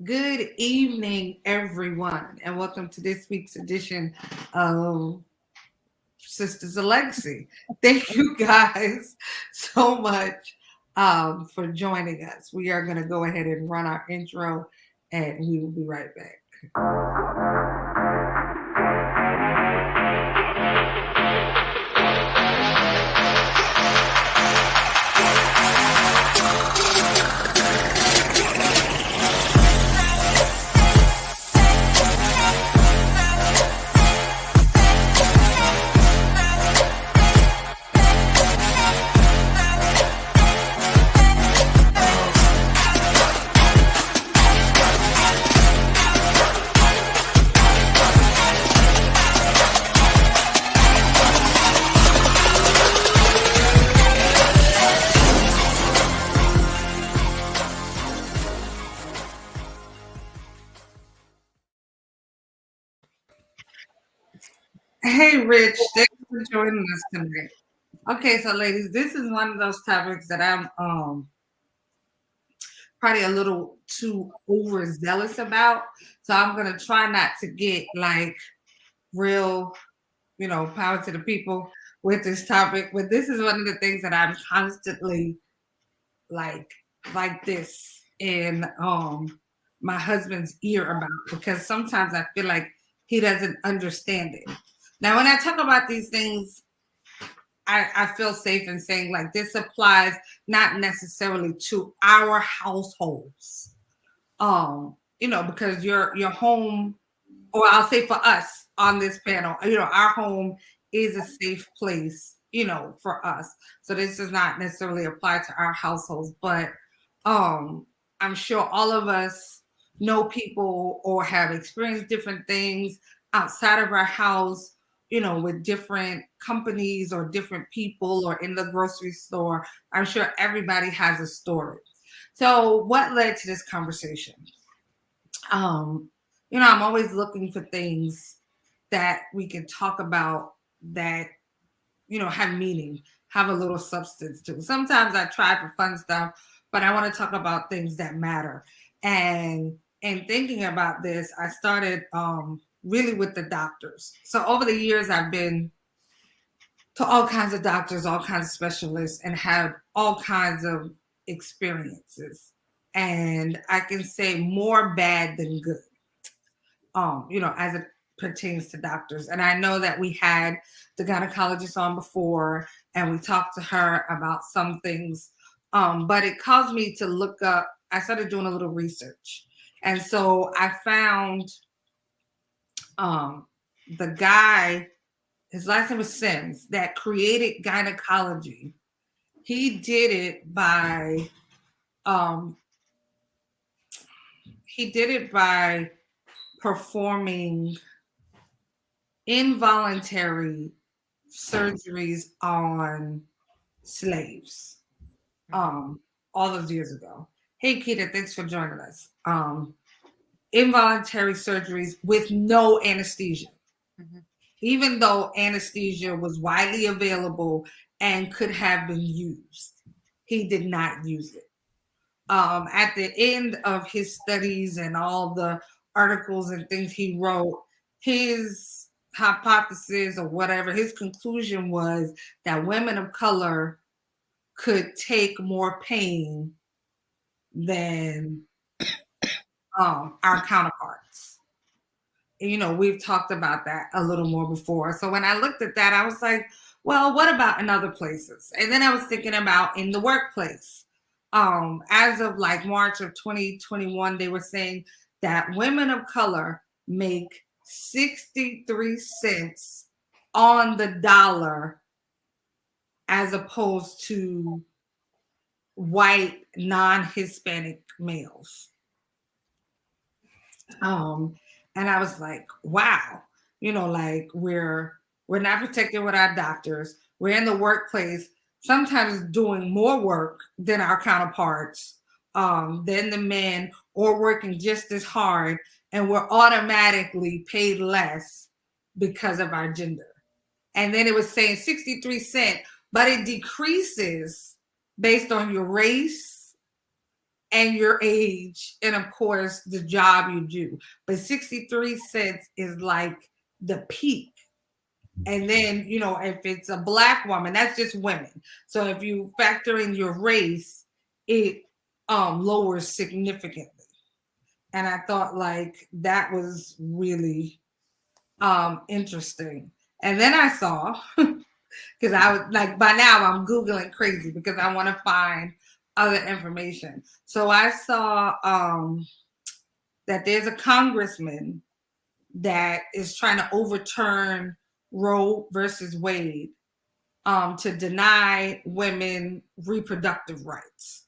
Good evening, everyone, and welcome to this week's edition of Sisters of Legacy. Thank you guys so much for joining us. We are going to go ahead and run our intro, and we will be right back. Hey, Rich, thanks for joining us tonight. Okay, so ladies, this is one of those topics that I'm probably a little too overzealous about. So I'm gonna try not to get like real, power to the people with this topic. But this is one of the things that I'm constantly like like this in my husband's ear about because sometimes I feel like he doesn't understand it. Now when I talk about these things, I feel safe in saying like this applies not necessarily to our households. Because your home, or I'll say for us on this panel, our home is a safe place, for us. So this does not necessarily apply to our households, but I'm sure all of us know people or have experienced different things outside of our house, with different companies or different people or in the grocery store. I'm sure everybody has a story. So what led to this conversation? um I'm always looking for things that we can talk about that have meaning, have a little substance to. Sometimes I try for fun stuff, but I want to talk about things that matter. And thinking about this, I started really with the doctors. So over the years I've been to all kinds of doctors, all kinds of specialists, and have all kinds of experiences, and I can say more bad than good, as it pertains to doctors. And I know that we had the gynecologist on before and we talked to her about some things. But it caused me to look up, I started doing a little research. And so I found um, the guy, his last name was Sims, that created gynecology. He did it by um, performing involuntary surgeries on slaves um, all those years ago. Hey, Keita, thanks for joining us. Involuntary surgeries with no anesthesia, Mhm. even though anesthesia was widely available and could have been used. He did not use it. At the end of his studies and all the articles and things he wrote, his hypothesis or whatever, his conclusion was that women of color could take more pain than our counterparts. We've talked about that a little more before. So when I looked at that, I was like, well, what about in other places? And then I was thinking about in the workplace. As of like March of 2021, they were saying that women of color make 63 cents on the dollar as opposed to white non-Hispanic males. Um, and I was like, wow, like we're not protected with our doctors. We're in the workplace, sometimes doing more work than our counterparts, than the men, or working just as hard, and we're automatically paid less because of our gender. And then it was saying 63 cents, but it decreases based on your race, and your age, and of course the job you do. But 63 cents is like the peak. And then, if it's a Black woman, that's just women. So if you factor in your race, it lowers significantly. And I thought like that was really interesting. And then I saw, because I was like, by now I'm Googling crazy because I want to find other information. So I saw that there's a congressman that is trying to overturn Roe versus Wade to deny women reproductive rights.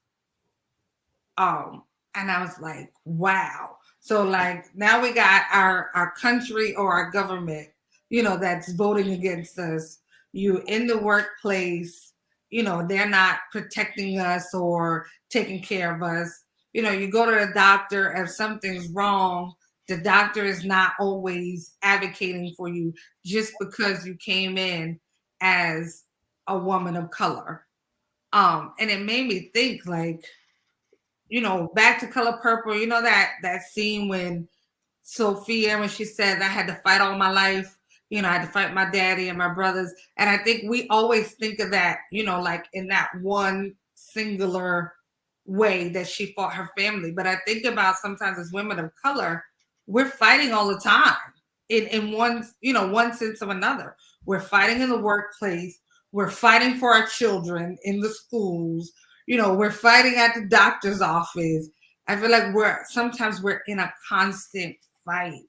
And I was like, wow. So like now we got our country or our government, that's voting against us. You in the workplace, they're not protecting us or taking care of us. You go to the doctor if something's wrong, the doctor is not always advocating for you just because you came in as a woman of color. And it made me think like, back to Color Purple, that scene when Sophia, when she said, I had to fight all my life, I had to fight my daddy and my brothers. And I think we always think of that, like in that one singular way that she fought her family. But I think about sometimes as women of color, we're fighting all the time in one sense or another. We're fighting in the workplace. We're fighting for our children in the schools. We're fighting at the doctor's office. I feel like sometimes we're in a constant fight.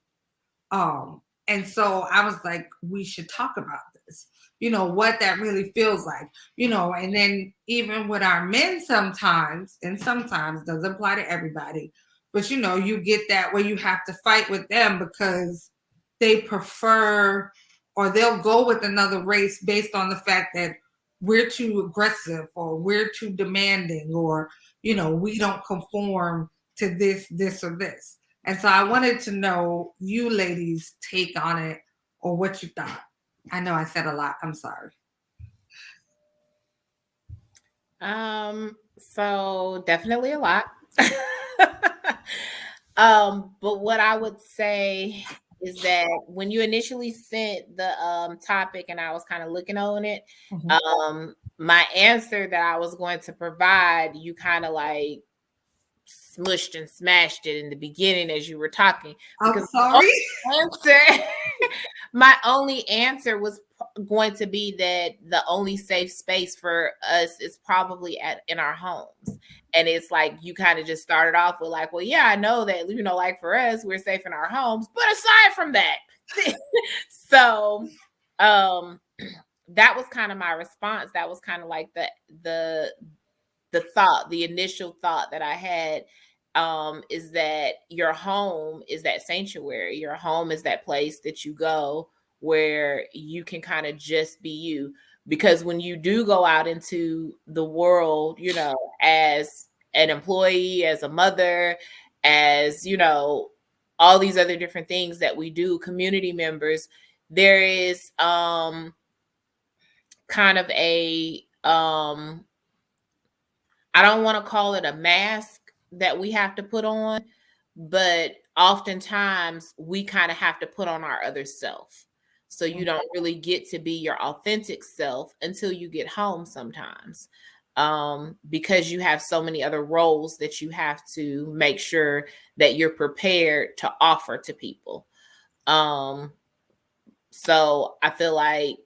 And so I was like, we should talk about this, what that really feels like, and then even with our men sometimes, and sometimes doesn't apply to everybody, but you get that where you have to fight with them because they prefer or they'll go with another race based on the fact that we're too aggressive or we're too demanding or, we don't conform to this, or this. And so I wanted to know you ladies' take on it or what you thought. I know I said a lot. I'm sorry. So definitely a lot. But what I would say is that when you initially sent the topic and I was kind of looking on it, my answer that I was going to provide, you kind of like smushed and smashed it in the beginning as you were talking. I'm sorry. My only answer was going to be that the only safe space for us is probably in our homes. And it's like you kind of just started off with like, well, yeah, I know that, like for us, we're safe in our homes. But aside from that, so that was kind of my response. That was kind of like the thought, the initial thought that I had, is that your home is that sanctuary. Your home is that place that you go where you can kind of just be you. Because when you do go out into the world, as an employee, as a mother, as, all these other different things that we do, community members, there is kind of a I don't want to call it a mask that we have to put on, but oftentimes we kind of have to put on our other self. So you don't really get to be your authentic self until you get home sometimes, because you have so many other roles that you have to make sure that you're prepared to offer to people. So I feel like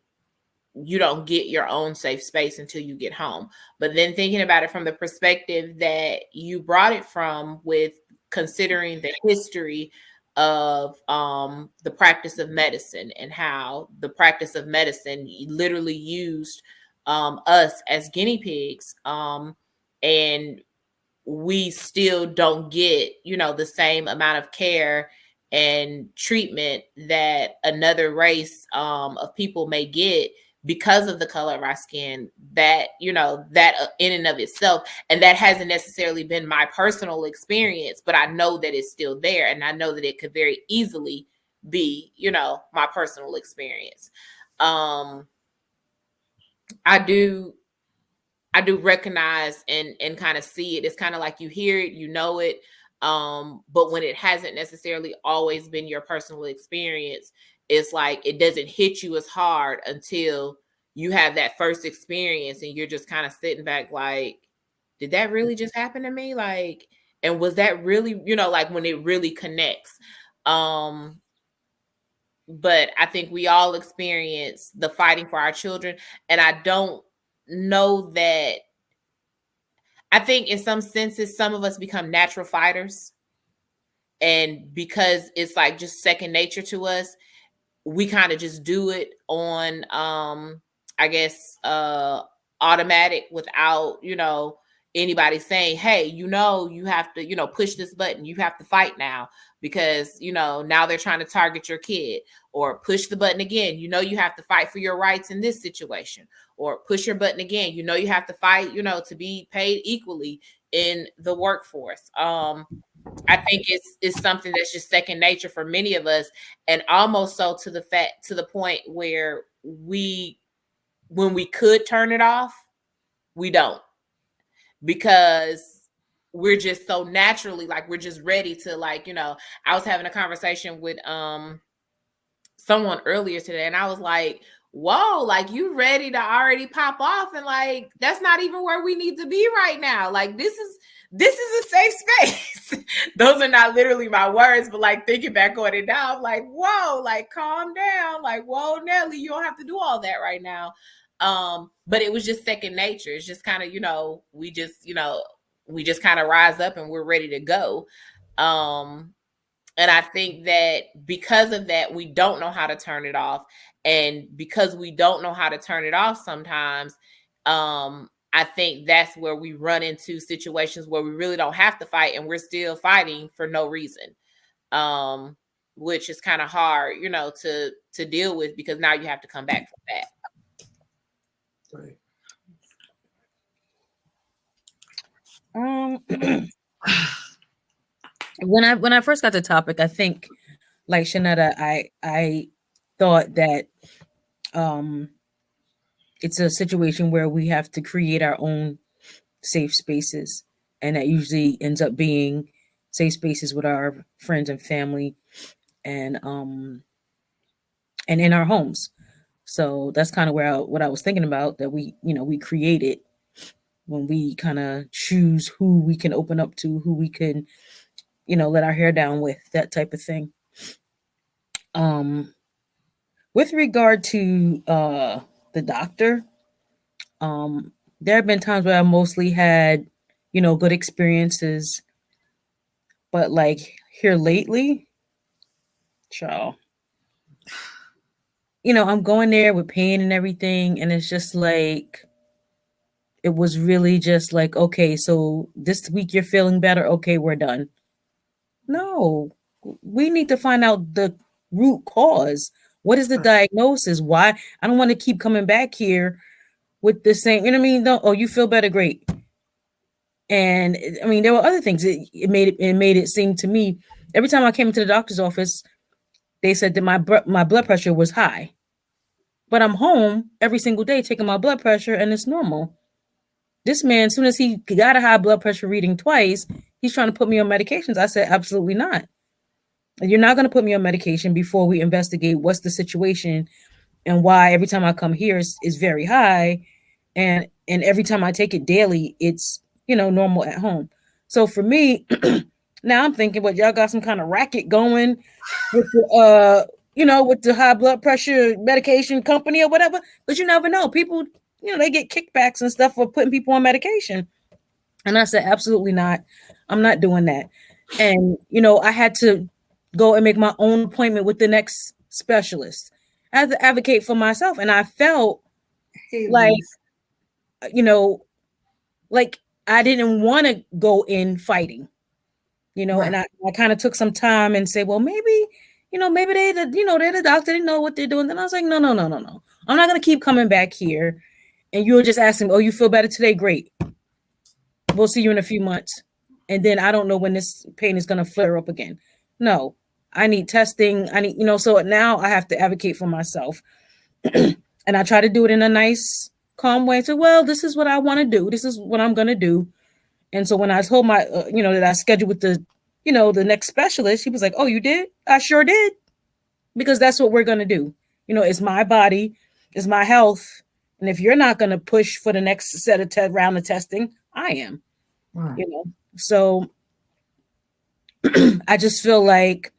you don't get your own safe space until you get home. But then thinking about it from the perspective that you brought it from, with considering the history of the practice of medicine and how the practice of medicine literally used us as guinea pigs, and we still don't get, the same amount of care and treatment that another race of people may get because of the color of our skin. That, that in and of itself, and that hasn't necessarily been my personal experience, but I know that it's still there, and I know that it could very easily be, my personal experience. I I do recognize and kind of see it. It's kind of like you hear it, you know it. But when it hasn't necessarily always been your personal experience, it's like it doesn't hit you as hard until you have that first experience and you're just kind of sitting back like, did that really just happen to me? Like, and was that really, like when it really connects? But I think we all experience the fighting for our children. And I don't know that, I think in some senses, some of us become natural fighters. And because it's like just second nature to us, we kind of just do it on I guess automatic without anybody saying, hey, you have to push this button, you have to fight now because now they're trying to target your kid, or push the button again, you have to fight for your rights in this situation, or push your button again, you have to fight to be paid equally in the workforce. I think it's something that's just second nature for many of us, and almost so to the point where when we could turn it off, we don't, because we're just so naturally like we're just ready to I was having a conversation with someone earlier today, and I was like, whoa, like you ready to already pop off, and like that's not even where we need to be right now. Like this is a safe space. Those are not literally my words, but like thinking back on it now, I'm like, whoa, like calm down. Like, whoa, Nelly, you don't have to do all that right now. But it was just second nature. It's just kind of, we just kind of rise up and we're ready to go. And I think that because of that, we don't know how to turn it off. And because we don't know how to turn it off sometimes, I think that's where we run into situations where we really don't have to fight and we're still fighting for no reason, which is kind of hard, to deal with, because now you have to come back from that. Right. When I first got the topic, I think, like Shanetta, I thought that it's a situation where we have to create our own safe spaces, and that usually ends up being safe spaces with our friends and family, and in our homes. So that's kind of what I was thinking about, that we create it when we kind of choose who we can open up to, who we can let our hair down with, that type of thing. With regard to the doctor, there have been times where I mostly had good experiences, but like here lately, child, I'm going there with pain and everything, and it's just like, it was really just like, okay, so this week you're feeling better, okay, we're done. No, we need to find out the root cause. What is the diagnosis? Why? I don't want to keep coming back here with the same, what I mean? No, oh, you feel better, great. And I mean, there were other things. It made it seem to me, every time I came into the doctor's office, they said that my blood pressure was high. But I'm home every single day taking my blood pressure and it's normal. This man, as soon as he got a high blood pressure reading twice, he's trying to put me on medications. I said, absolutely not. You're not going to put me on medication before we investigate what's the situation and why every time I come here is very high. And every time I take it daily, it's, normal at home. So for me, now I'm thinking, what, y'all got some kind of racket going with the, with the high blood pressure medication company or whatever, but you never know. People, they get kickbacks and stuff for putting people on medication. And I said, absolutely not. I'm not doing that. And, I had to go and make my own appointment with the next specialist. I had to advocate for myself. And I felt like, like I didn't want to go in fighting, right. And I kind of took some time and say, well, maybe, maybe they're the doctor, they know what they're doing. Then I was like, no. I'm not going to keep coming back here. And you're just asking, oh, you feel better today? Great. We'll see you in a few months. And then I don't know when this pain is going to flare up again. No, I need testing. I need, so now I have to advocate for myself. And I try to do it in a nice calm way. So, well, this is what I want to do. This is what I'm going to do. And so when I told my, that I scheduled with the, the next specialist, he was like, "Oh, you did? I sure did." Because that's what we're going to do. It's my body, it's my health. And if you're not going to push for the next set of round of testing, I am, Right. So I just feel like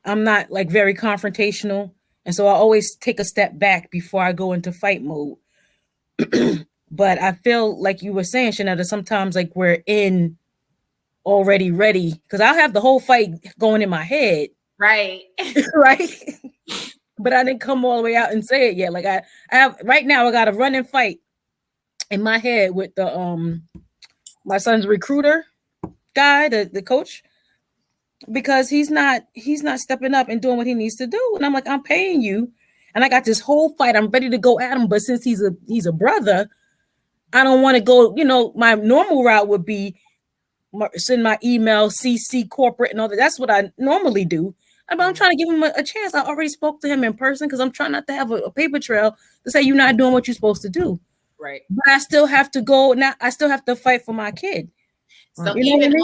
I'm not like very confrontational. And so I always take a step back before I go into fight mode. But I feel like you were saying, Shanetta, sometimes like we're in already ready because I'll have the whole fight going in my head. Right. Right. But I didn't come all the way out and say it yet. Like I have right now, I got a running fight in my head with the my son's recruiter guy, the coach, because he's not stepping up and doing what he needs to do. And I'm like, I'm paying you, and I got this whole fight. I'm ready to go at him, but since he's a brother, I don't want to go. My normal route would be send my email, CC corporate, and all that. That's what I normally do. But I'm trying to give him a chance. I already spoke to him in person because I'm trying not to have a paper trail to say you're not doing what you're supposed to do. Right. But I still have to go now. I still have to fight for my kid. So even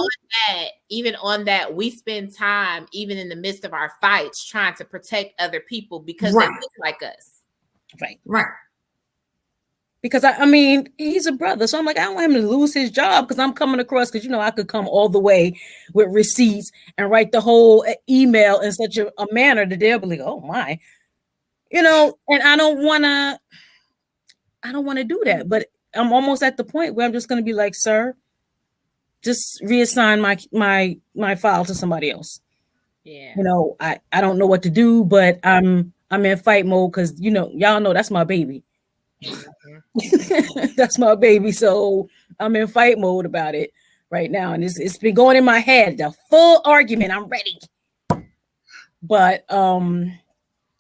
on that, we spend time even in the midst of our fights trying to protect other people because they look like us. Right. Right. Because I mean, he's a brother. So I'm like, I don't want him to lose his job because I'm coming across because I could come all the way with receipts and write the whole email in such a manner that they'll be like, oh my, and I don't want to do that. But I'm almost at the point where I'm just going to be like, sir, just reassign my file to somebody else. Yeah. I don't know what to do, but I'm in fight mode because y'all know that's my baby. That's my baby. So I'm in fight mode about it right now. And it's been going in my head, the full argument. I'm ready. But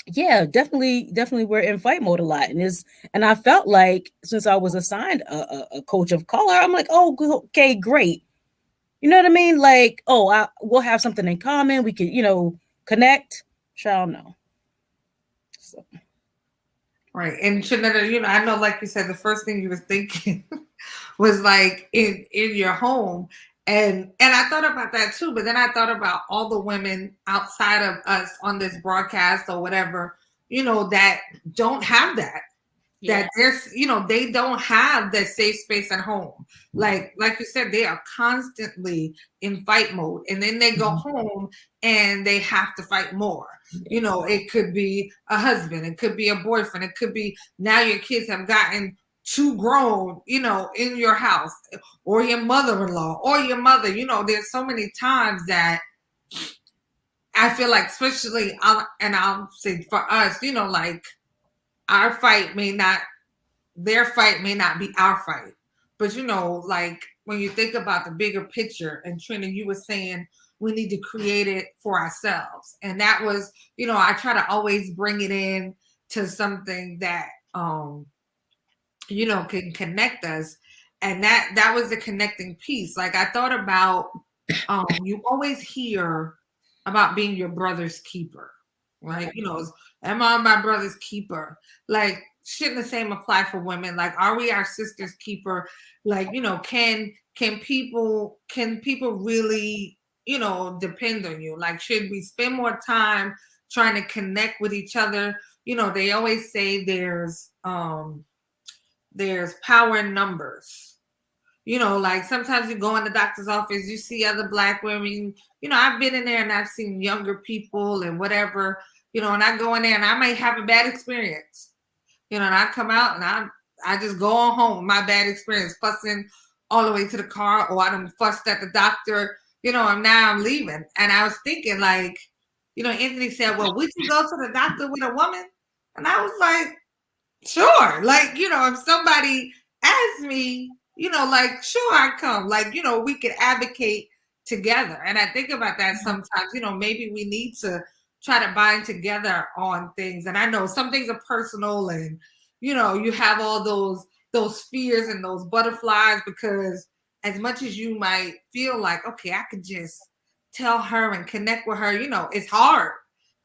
yeah, definitely we're in fight mode a lot. And I felt like since I was assigned a coach of color, I'm like, oh, okay, great. You know what I mean? Like, we'll have something in common. We could, connect. Child, no. So. Right. And Shanetta, I know, like you said, the first thing you was thinking was like in your home. And I thought about that too, but then I thought about all the women outside of us on this broadcast or whatever, that don't have that. Yeah. That there's, they don't have that safe space at home. Like you said, they are constantly in fight mode, and then they go home and they have to fight more. It could be a husband, it could be a boyfriend, it could be now your kids have gotten too grown, in your house, or your mother-in-law, or your mother. There's so many times that I feel like, especially, I'll say for us, like, our fight their fight may not be our fight. But, like when you think about the bigger picture, and Trina, you were saying we need to create it for ourselves. And that was, I try to always bring it in to something that, can connect us. And that was the connecting piece. Like I thought about, you always hear about being your brother's keeper, right? Am I my brother's keeper? Like, shouldn't the same apply for women? Like, are we our sister's keeper? Like, can people really, depend on you? Like, should we spend more time trying to connect with each other? They always say there's power in numbers. Like sometimes you go in the doctor's office, you see other Black women. I've been in there and I've seen younger people and whatever, and I go in there and I might have a bad experience, and I come out and I just go on home. My bad experience, fussing all the way to the car, or I done fussed at the doctor, and now I'm leaving. And I was thinking, like, Anthony said, well, would you go to the doctor with a woman? And I was like, sure. Like, if somebody asked me, like, sure, I'd come. Like, we could advocate together. And I think about that sometimes, maybe we need to try to bind together on things. And I know some things are personal, and, you have all those fears and those butterflies, because as much as you might feel like, okay, I could just tell her and connect with her, it's hard.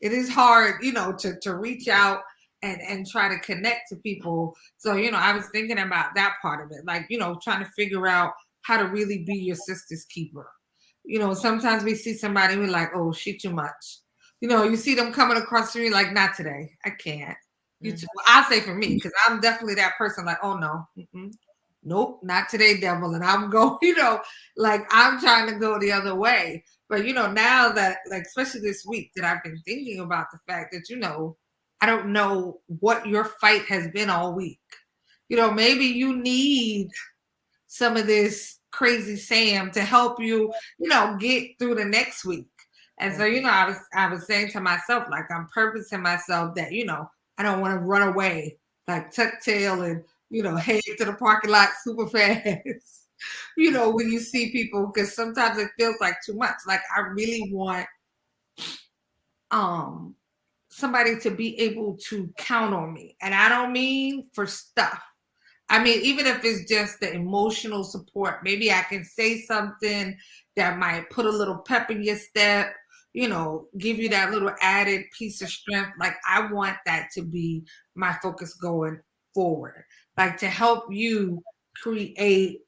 It is hard, to reach out and try to connect to people. So, I was thinking about that part of it, like, trying to figure out how to really be your sister's keeper. Sometimes we see somebody, we're like, oh, she too much. You see them coming across to me like, not today. I can't. Well, I'll say for me, because I'm definitely that person like, oh, no. Nope, not today, devil. And I'm going, like I'm trying to go the other way. But, now that, like, especially this week that I've been thinking about the fact that, I don't know what your fight has been all week. Maybe you need some of this crazy Sam to help you, get through the next week. And so, I was saying to myself, like, I'm purposing myself that, I don't want to run away, like tuck tail and, head to the parking lot super fast, when you see people, because sometimes it feels like too much. Like, I really want somebody to be able to count on me. And I don't mean for stuff. I mean, even if it's just the emotional support, maybe I can say something that might put a little pep in your step, give you that little added piece of strength. Like, I want that to be my focus going forward, like to help you create,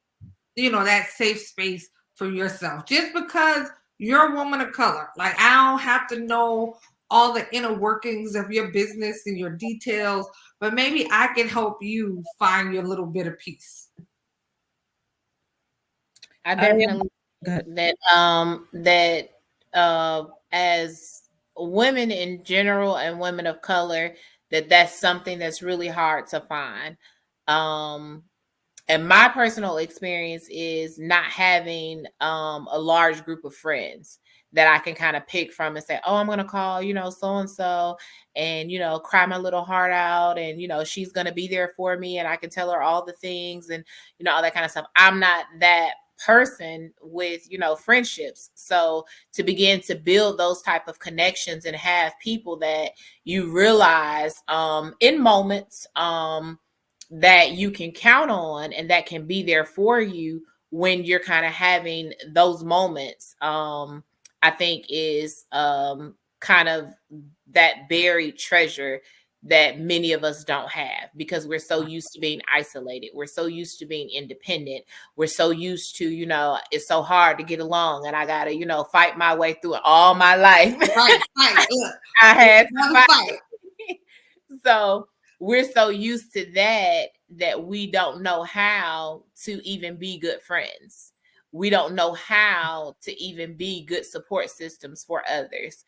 that safe space for yourself. Just because you're a woman of color, like, I don't have to know all the inner workings of your business and your details, but maybe I can help you find your little bit of peace. I definitely that as women in general and women of color, that's something that's really hard to find. And my personal experience is not having a large group of friends that I can kind of pick from and say, oh, I'm going to call, so-and-so and, cry my little heart out. And, she's going to be there for me and I can tell her all the things and, all that kind of stuff. I'm not that person with, friendships. So to begin to build those type of connections and have people that you realize in moments that you can count on and that can be there for you when you're kind of having those moments, I think is kind of that buried treasure that many of us don't have because we're so used to being isolated. We're so used to being independent. We're so used to, it's so hard to get along and I got to, fight my way through it all my life. Right. I had to fight. So we're so used to that we don't know how to even be good friends. We don't know how to even be good support systems for others.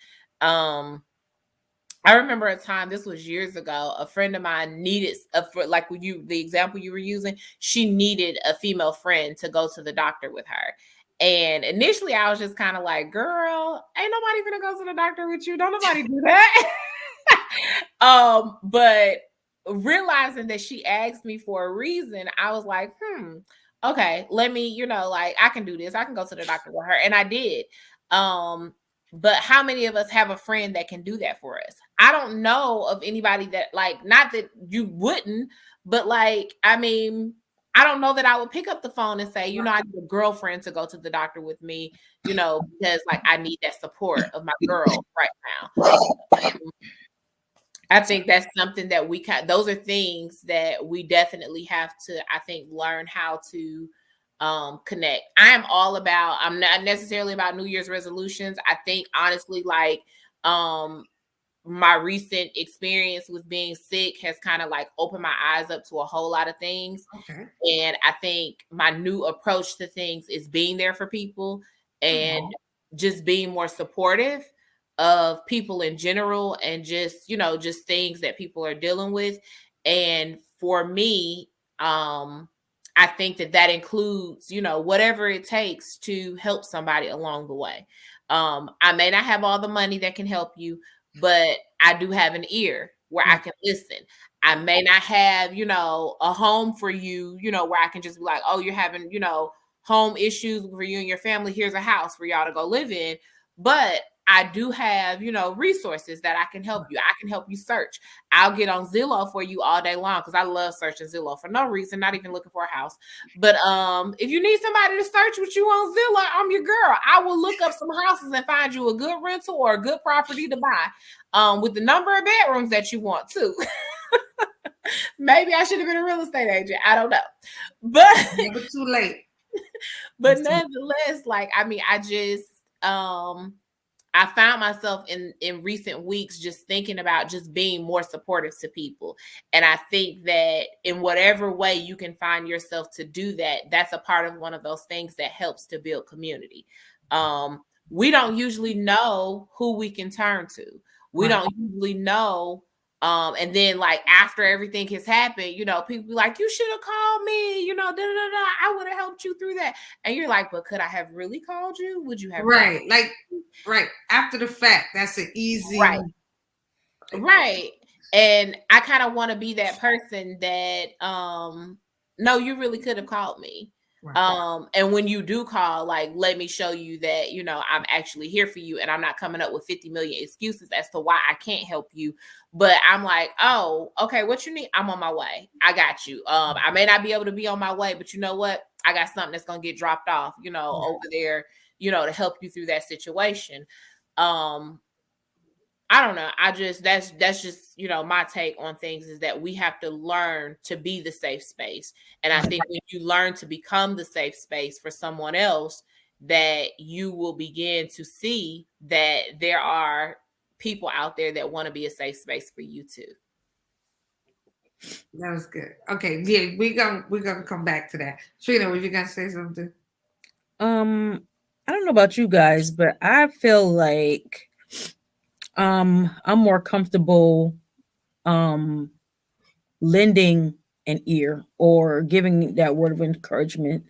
I remember a time, this was years ago, a friend of mine needed, the example you were using, she needed a female friend to go to the doctor with her. And initially I was just kind of like, girl, ain't nobody gonna go to the doctor with you. Don't nobody do that. But realizing that she asked me for a reason, I was like, okay, let me, I can do this. I can go to the doctor with her. And I did. But how many of us have a friend that can do that for us? I don't know of anybody that, like, not that you wouldn't, but like, I mean, I don't know that I would pick up the phone and say, I need a girlfriend to go to the doctor with me, because like I need that support of my girl right now. I think that's something that those are things that we definitely have to, I think, learn how to connect. I'm not necessarily about New Year's resolutions. I think honestly, like my recent experience with being sick has kind of like opened my eyes up to a whole lot of things. Okay. And I think my new approach to things is being there for people and just being more supportive of people in general and just, just things that people are dealing with. And for me, I think that includes, whatever it takes to help somebody along the way. I may not have all the money that can help you, but I do have an ear where I can listen. I may not have, a home for you, where I can just be like, oh, you're having, home issues for you and your family. Here's a house for y'all to go live in. But I do have, resources that I can help you. I can help you search. I'll get on Zillow for you all day long because I love searching Zillow for no reason, not even looking for a house. But if you need somebody to search with you on Zillow, I'm your girl. I will look up some houses and find you a good rental or a good property to buy with the number of bedrooms that you want too. Maybe I should have been a real estate agent. I don't know. But never too late. but nonetheless, like, I mean, I found myself in recent weeks just thinking about just being more supportive to people. And I think that in whatever way you can find yourself to do that, that's a part of one of those things that helps to build community. We don't usually know who we can turn to. We don't usually know. And then like after everything has happened, you know, people be like, you should have called me, you know, da, da, da, da. I would have helped you through that. And you're like, but could I have really called you? Would you have? Right. Like, right. After the fact, that's an easy. Right. And I kind of want to be that person that, no, you really could have called me. Right. And when you do call, like, let me show you that, you know, I'm actually here for you and I'm not coming up with 50 million excuses as to why I can't help you. But I'm like, oh, okay, what you need? I'm on my way. I got you. I may not be able to be on my way, but you know what? I got something that's going to get dropped off, you know, over there, you know, to help you through that situation. I don't know. That's just, you know, my take on things is that we have to learn to be the safe space. And I think when you learn to become the safe space for someone else, that you will begin to see that there are people out there that want to be a safe space for you too. That was good. Okay, yeah, we're gonna come back to that. Trina, were you gonna say something? I don't know about you guys, but I feel like I'm more comfortable lending an ear or giving that word of encouragement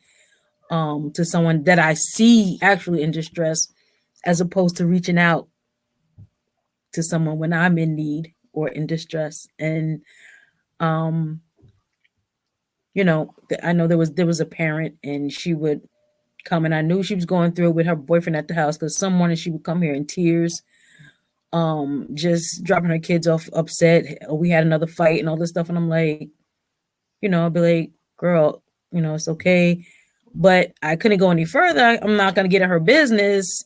to someone that I see actually in distress, as opposed to reaching out to someone when I'm in need or in distress. And you know, I know there was a parent, and she would come, and I knew she was going through it with her boyfriend at the house, because some morning she would come here in tears, just dropping her kids off upset. We had another fight and all this stuff. And I'm like, you know, I'll be like, girl, you know, it's okay. But I couldn't go any further. I'm not going to get in her business,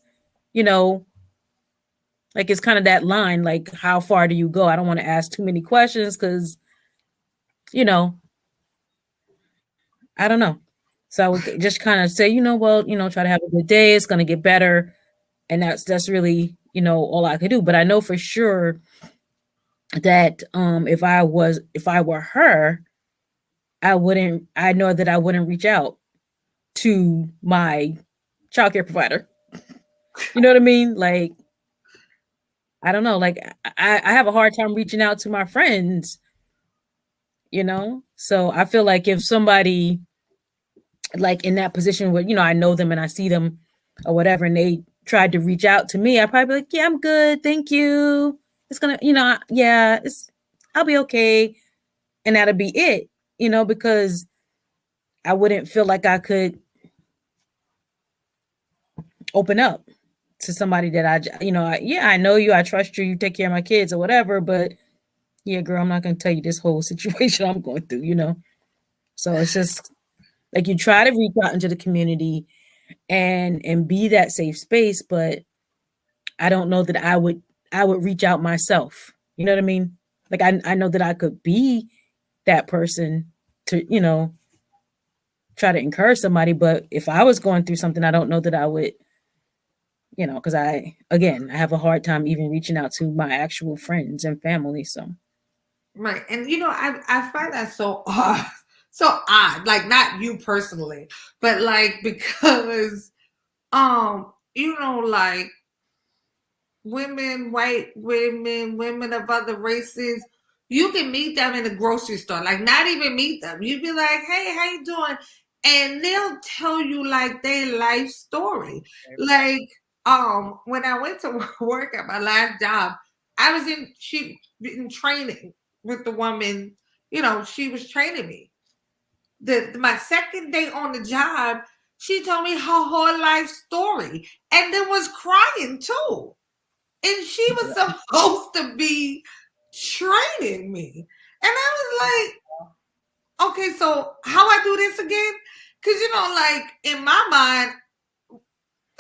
you know, like it's kind of that line, like, how far do you go? I don't want to ask too many questions because, you know, I don't know. So I would just kind of say, you know, well, you know, try to have a good day. It's going to get better. And that's really, you know, all I could do. But I know for sure that if I were her, I know that I wouldn't reach out to my childcare provider. You know what I mean? Like, I don't know. Like, I have a hard time reaching out to my friends, you know? So I feel like if somebody like in that position where, you know, I know them and I see them or whatever, and they tried to reach out to me, I'd probably be like, yeah, I'm good. Thank you. It's gonna, you know, yeah, I'll be okay. And that'll be it, you know, because I wouldn't feel like I could open up to somebody that I know you, I trust you, you take care of my kids or whatever, but yeah, girl, I'm not going to tell you this whole situation I'm going through, you know? So it's just like you try to reach out into the community and be that safe space, but I don't know that I would reach out myself. You know what I mean? Like I know that I could be that person to, you know, try to encourage somebody, but if I was going through something, I don't know that I would, you know, because I have a hard time even reaching out to my actual friends and family. So right. And you know, I find that so odd, so odd. Like not you personally, but like because you know, like women, white women, women of other races, you can meet them in the grocery store, like not even meet them. You'd be like, hey, how you doing? And they'll tell you like their life story. Like, when I went to work at my last job, I was in training with the woman, you know, she was training me. My second day on the job, she told me her whole life story and then was crying too. And she was supposed to be training me. And I was like, okay, so how I do this again? Because, you know, like in my mind,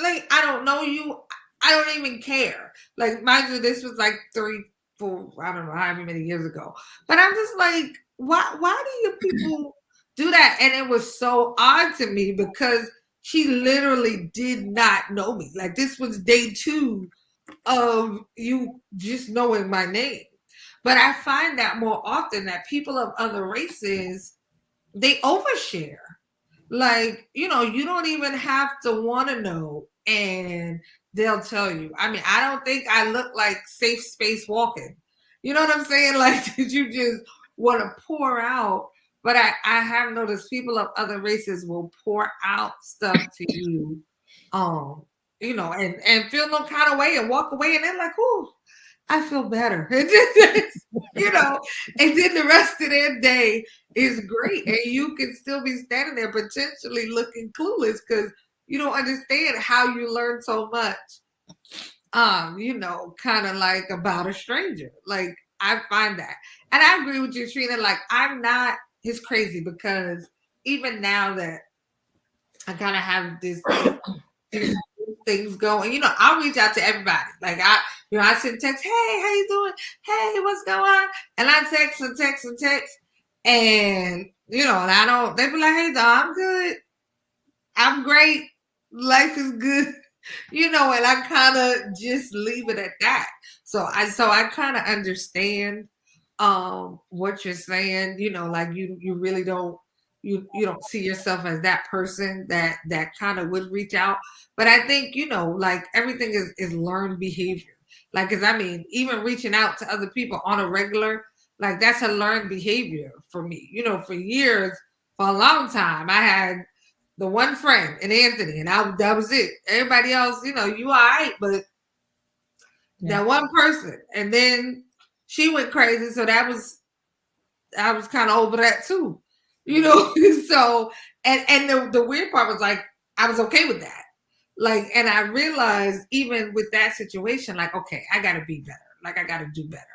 like, I don't know you. I don't even care. Like, mind you, this was like 3, 4, I don't know, however many years ago. But I'm just like, why do you people do that? And it was so odd to me because she literally did not know me. Like this was day 2 of you just knowing my name. But I find that more often that people of other races, they overshare. Like, you don't even have to want to know, and they'll tell you. I mean, I don't think I look like safe space walking. You know what I'm saying? Like, did you just want to pour out? But I have noticed people of other races will pour out stuff to you, um, and feel no kind of way and walk away, and they're like, "Ooh, I feel better." And then the rest of their day is great. And you can still be standing there potentially looking clueless because you don't understand how you learn so much, kind of like about a stranger. Like I find that. And I agree with you, Trina. Like I'm not it's crazy because even now that I kind of have these things going. I'll reach out to everybody. Like I send text, hey, how you doing? Hey, what's going on? And I text and text and text. And and I don't they be like, hey dog, I'm good. I'm great. Life is good. And I kind of just leave it at that. So I kind of understand what you're saying, like you really don't you don't see yourself as that person that kind of would reach out. But I think, like everything is learned behavior. Like, cause I mean, even reaching out to other people on a regular, like that's a learned behavior for me. For years, for a long time, I had the one friend and Anthony, and that was it. Everybody else, you all right, but that one person, and then she went crazy. So I was kind of over that too, So, and the weird part was like I was okay with that, like, and I realized even with that situation, like, okay, I got to be better. Like I got to do better.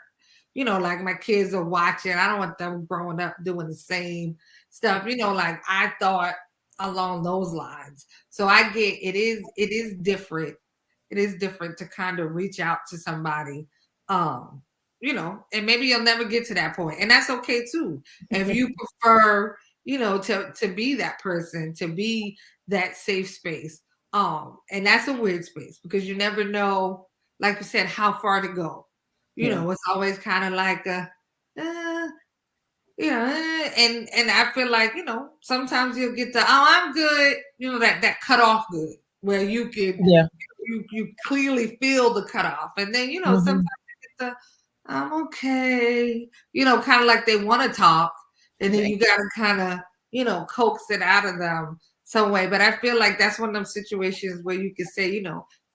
Like my kids are watching. I don't want them growing up doing the same stuff. Like I thought along those lines. So I get it is different. It is different to kind of reach out to somebody. And maybe you'll never get to that point. And that's okay too. If you prefer, to be that person, to be that safe space. And that's a weird space because you never know, like you said, how far to go. It's always kind of like uh, and I feel like, sometimes you'll get the, I'm good, that cut off good where you can, you clearly feel the cutoff. And then, sometimes you get the, I'm okay, kind of like they want to talk. And then you got to kind of, coax it out of them some way. But I feel like that's one of them situations where you can say,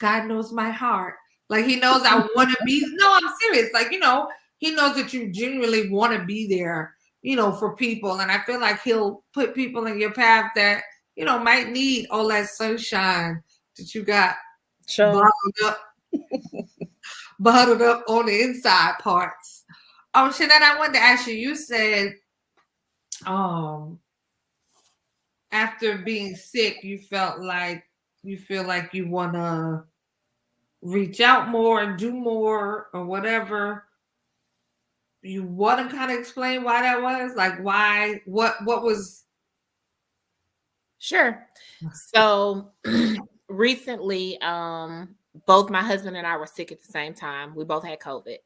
God knows my heart. Like he knows I want to be, no, I'm serious. Like, he knows that you genuinely want to be there, for people. And I feel like he'll put people in your path that, might need all that sunshine that you got bottled up on the inside parts. Shanette, I wanted to ask you, you said, after being sick, you feel like you want to reach out more and do more or whatever. You want to kind of explain why that was? Like why, what was? Sure. So recently, both my husband and I were sick at the same time. We both had COVID.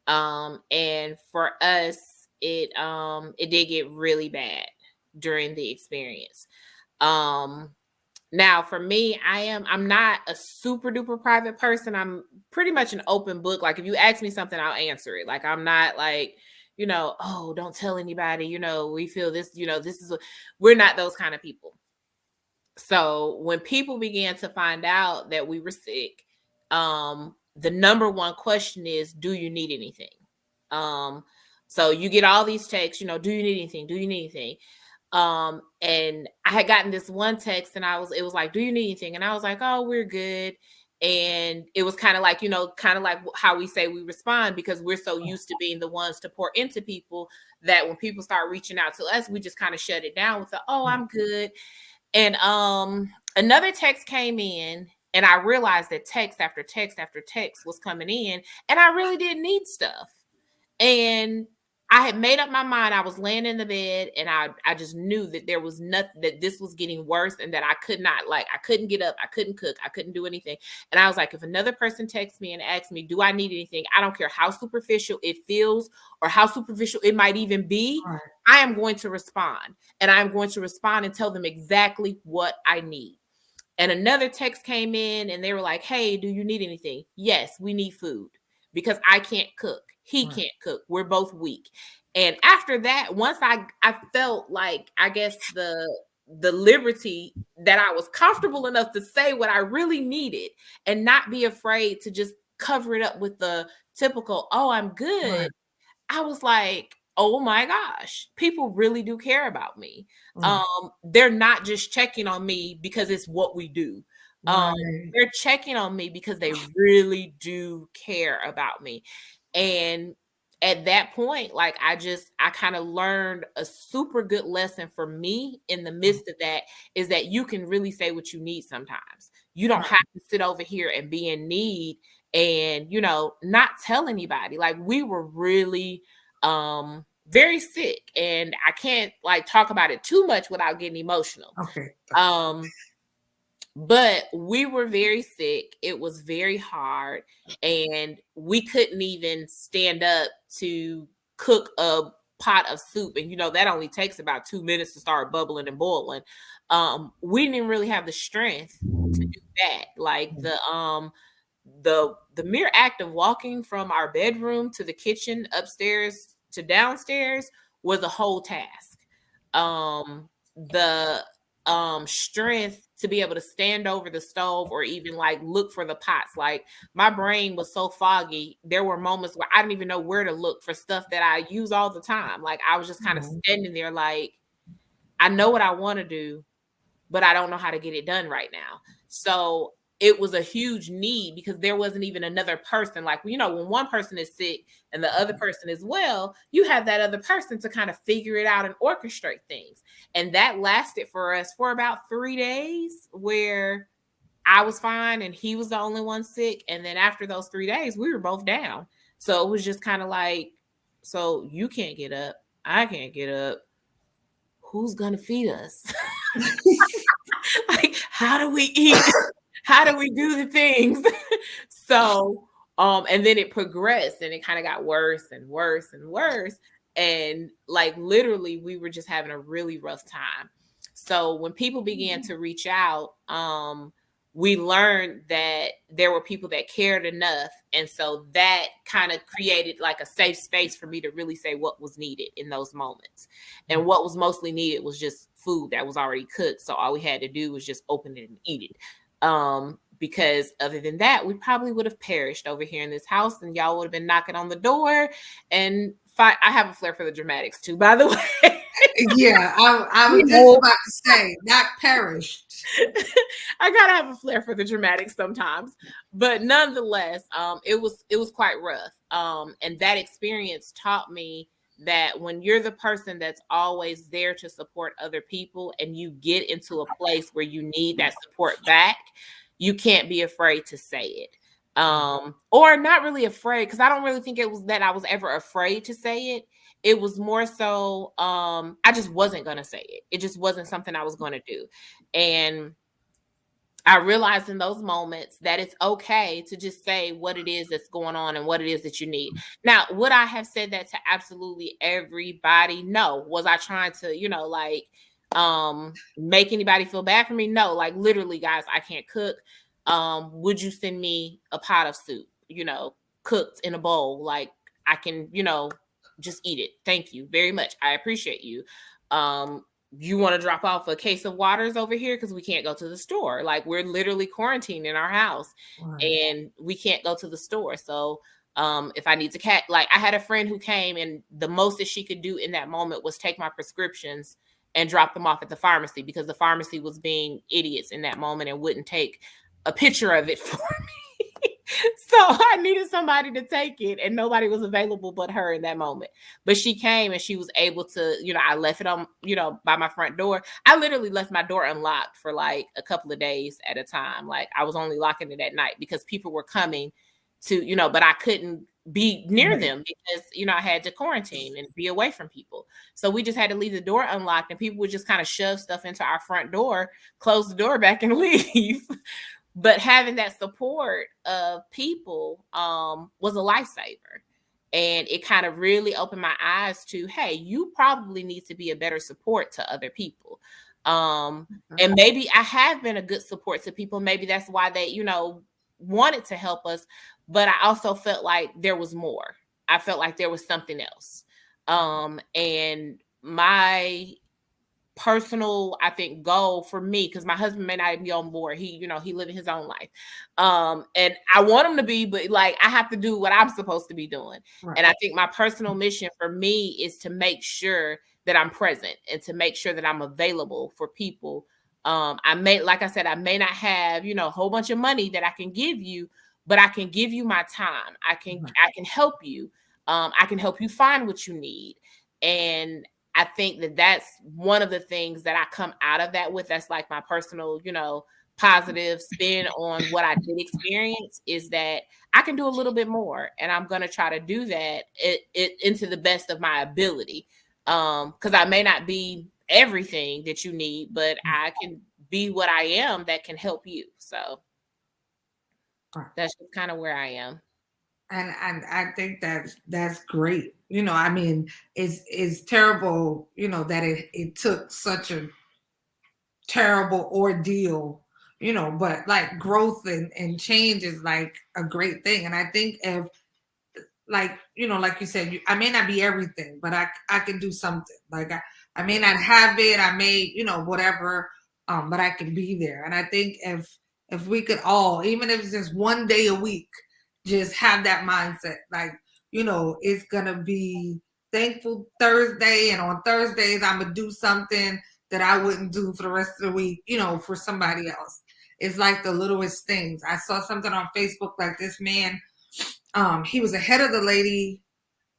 And for us, it did get really bad during the experience. Now for me, I'm not a super duper private person. I'm pretty much an open book. Like if you ask me something, I'll answer it. Like I'm not like, oh, don't tell anybody, we feel this, we're not those kind of people. So when people began to find out that we were sick, the number one question is, do you need anything? So you get all these texts, do you need anything? Do you need anything? And I had gotten this one text and it was like, do you need anything? And I was like, oh, we're good. And it was kind of like, kind of like how we say we respond because we're so used to being the ones to pour into people that when people start reaching out to us, we just kind of shut it down with the, oh, I'm good. And another text came in and I realized that text after text after text was coming in and I really didn't need stuff. And I had made up my mind. I was laying in the bed and I just knew that there was nothing, that this was getting worse and that I could not, like, I couldn't get up. I couldn't cook. I couldn't do anything. And I was like, if another person texts me and asks me, do I need anything? I don't care how superficial it feels or how superficial it might even be. Right. I am going to respond, and I'm going to respond and tell them exactly what I need. And another text came in and they were like, hey, do you need anything? Yes, we need food because I can't cook. He Right. can't cook. We're both weak. And after that, once I felt like, I guess the liberty that I was comfortable enough to say what I really needed and not be afraid to just cover it up with the typical, oh, I'm good. Right. I was like, oh my gosh, people really do care about me. Right. They're not just checking on me because it's what we do. Right. They're checking on me because they really do care about me. And at that point, like, I kind of learned a super good lesson for me in the midst of that, is that you can really say what you need sometimes. You don't Right. have to sit over here and be in need and, not tell anybody. Like, we were really very sick, and I can't, like, talk about it too much without getting emotional. Okay. But we were very sick. It was very hard, and we couldn't even stand up to cook a pot of soup. And that only takes about 2 minutes to start bubbling and boiling. We didn't really have the strength to do that. Like, the mere act of walking from our bedroom to the kitchen, upstairs to downstairs, was a whole task. The strength to be able to stand over the stove or even, like, look for the pots. Like, my brain was so foggy. There were moments where I didn't even know where to look for stuff that I use all the time. Like, I was just kind of standing there like, I know what I want to do, but I don't know how to get it done right now. So it was a huge need because there wasn't even another person. Like, when one person is sick and the other person is well, you have that other person to kind of figure it out and orchestrate things. And that lasted for us for about 3 days, where I was fine and he was the only one sick. And then after those 3 days, we were both down. So it was just kind of like, so you can't get up, I can't get up. Who's going to feed us? Like, how do we eat? How do we do the things? So, and then it progressed and it kind of got worse and worse and worse. And, like, literally we were just having a really rough time. So when people began to reach out, we learned that there were people that cared enough. And so that kind of created, like, a safe space for me to really say what was needed in those moments. And what was mostly needed was just food that was already cooked. So all we had to do was just open it and eat it. Because other than that, we probably would have perished over here in this house, and y'all would have been knocking on the door. And I have a flair for the dramatics too, by the way. Yeah, I was just about to say, not perished. I gotta have a flair for the dramatics sometimes, but nonetheless, it was quite rough. And that experience taught me that when you're the person that's always there to support other people, and you get into a place where you need that support back, you can't be afraid to say it. Or not really afraid, because I don't really think it was that I was ever afraid to say it. It was more so, I just wasn't going to say it. It just wasn't something I was going to do. And I realized in those moments that it's okay to just say what it is that's going on and what it is that you need. Now, would I have said that to absolutely everybody? No. Was I trying to, make anybody feel bad for me? No. Like, literally, guys, I can't cook. Would you send me a pot of soup, cooked in a bowl? Like, I can, just eat it. Thank you very much. I appreciate you. You want to drop off a case of waters over here because we can't go to the store. Like, we're literally quarantined in our house, and we can't go to the store. So if I need to like, I had a friend who came, and the most that she could do in that moment was take my prescriptions and drop them off at the pharmacy, because the pharmacy was being idiots in that moment and wouldn't take a picture of it for me. So I needed somebody to take it, and nobody was available but her in that moment. But she came, and she was able to, I left it on, by my front door. I literally left my door unlocked for like a couple of days at a time. Like, I was only locking it at night because people were coming to, but I couldn't be near Right. them because, you know, I had to quarantine and be away from people. So we just had to leave the door unlocked, and people would just kind of shove stuff into our front door, close the door back, and leave. But having that support of people was a lifesaver. And it kind of really opened my eyes to, hey, you probably need to be a better support to other people. And maybe I have been a good support to people. Maybe that's why they, you know, wanted to help us. But I also felt like there was more. I felt like there was something else. And my personal, I think, goal for me, because my husband may not even be on board. He, you know, he living his own life. And I want him to be, but like I have to do what I'm supposed to be doing. Right. And I think my personal mission for me is to make sure that I'm present and to make sure that I'm available for people. I may, like I said, I may not have, you know, a whole bunch of money that I can give you, but I can give you my time. I can help you. I can help you find what you need. And I think that that's one of the things that I come out of that with. That's like my personal, you know, positive spin on what I did experience, is that I can do a little bit more, and I'm going to try to do that into the best of my ability. Because I may not be everything that you need, but I can be what I am that can help you. So that's just kind of where I am. And I think that's great. You know, I mean, it's terrible, you know, that it took such a terrible ordeal, you know, but like growth and change is like a great thing. And I think if, like, you know, like you said, I may not be everything, but I can do something. Like I may not have it, I may, you know, whatever, but I can be there. And I think if we could all, even if it's just one day a week, just have that mindset, like, you know, it's gonna be Thankful Thursday, and on Thursdays I'm gonna do something that I wouldn't do for the rest of the week, you know, for somebody else. It's like the littlest things. I saw something on Facebook, like this man, he was ahead of the lady.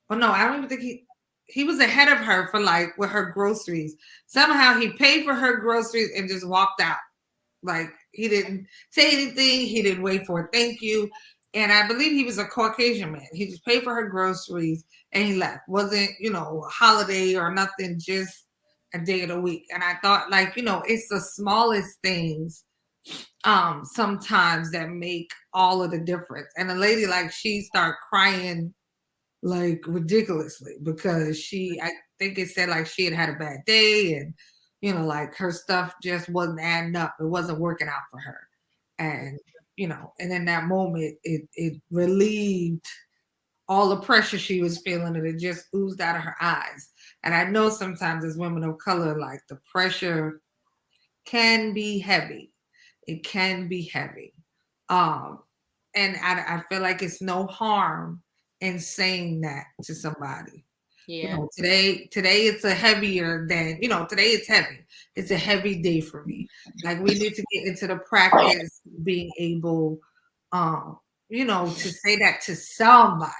Well, no, I don't even think he was ahead of her for like with her groceries. Somehow he paid for her groceries and just walked out. Like he didn't say anything. He didn't wait for a thank you. And I believe he was a Caucasian man. He just paid for her groceries and he left. Wasn't, you know, a holiday or nothing, just a day of the week. And I thought, like, you know, it's the smallest things sometimes that make all of the difference. And a lady, like, she started crying like ridiculously because I think it said like she had a bad day, and you know, like her stuff just wasn't adding up. It wasn't working out for her. And you know, and in that moment it relieved all the pressure she was feeling, and it just oozed out of her eyes. And I know sometimes as women of color, like the pressure can be heavy. It can be heavy. Um, and I feel like it's no harm in saying that to somebody. You Yeah. know, today it's a heavier than, you know, today it's heavy. It's a heavy day for me. Like we need to get into the practice of being able, you know, to say that to somebody.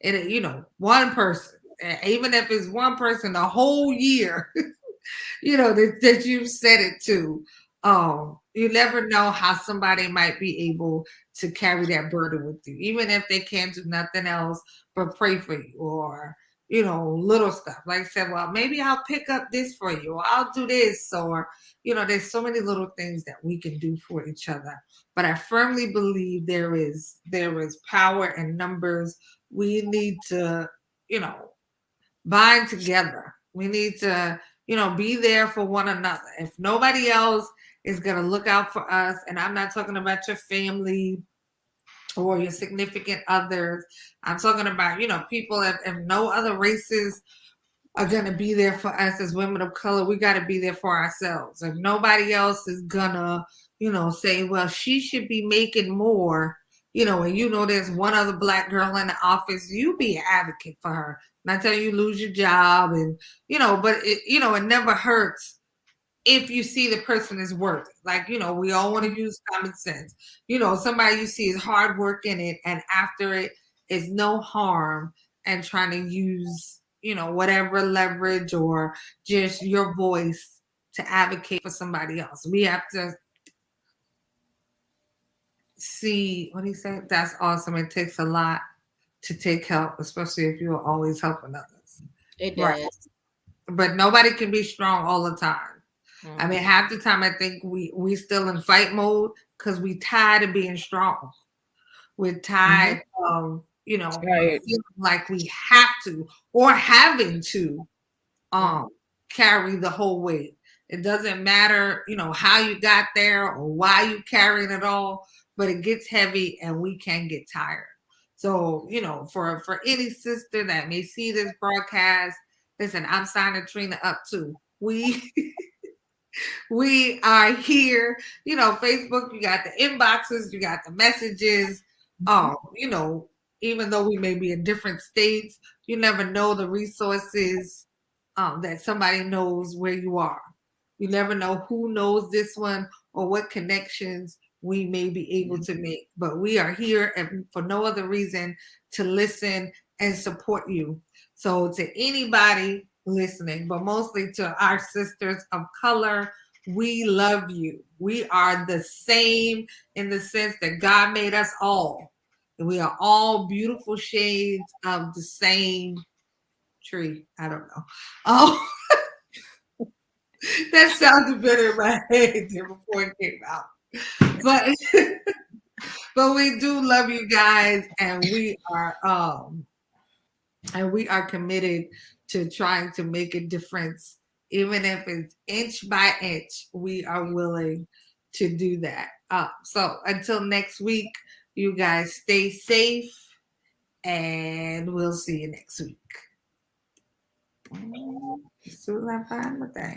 And you know, one person, even if it's one person the whole year, you know, that you've said it to. You never know how somebody might be able to carry that burden with you, even if they can't do nothing else but pray for you, or you know, little stuff. Like I said, well, maybe I'll pick up this for you, or I'll do this, or you know, there's so many little things that we can do for each other. But I firmly believe there is power in numbers. We need to, you know, bind together. We need to, you know, be there for one another. If nobody else is going to look out for us, and I'm not talking about your family or your significant others, I'm talking about, you know, people, if no other races are going to be there for us as women of color, we got to be there for ourselves. If nobody else is going to, you know, say, well, she should be making more, you know, and you know there's one other Black girl in the office, you be an advocate for her. Not telling you lose your job, and, you know, but, it, you know, it never hurts if you see the person is worth it. Like, you know, we all want to use common sense. You know, somebody you see is hard work in it, and after it is no harm and trying to use, you know, whatever leverage or just your voice to advocate for somebody else. We have to see what he said. That's awesome. It takes a lot to take help, especially if you're always helping others. It Right. does. But nobody can be strong all the time. I mean, Mhm. half the time I think we still in fight mode because we tired of being strong. We're tired of, Right. feeling like we have to or having to carry the whole weight. It doesn't matter, how you got there or why you carrying it all, but it gets heavy and we can get tired. So, for any sister that may see this broadcast, listen, I'm signing Trina up too. We are here. Facebook, you got the inboxes, you got the messages. Even though we may be in different states, you never know the resources that somebody knows where you are. You never know who knows this one or what connections we may be able to make. But we are here and for no other reason to listen and support you. So to anybody listening, but mostly to our sisters of color, we love you. We are the same in the sense that God made us all. And we are all beautiful shades of the same tree. I don't know. Oh, that sounded better in my head than before it came out. But but we do love you guys, and we are committed to trying to make a difference, even if it's inch by inch. We are willing to do that. So until next week, you guys stay safe, and we'll see you next week. As soon as I find my thing.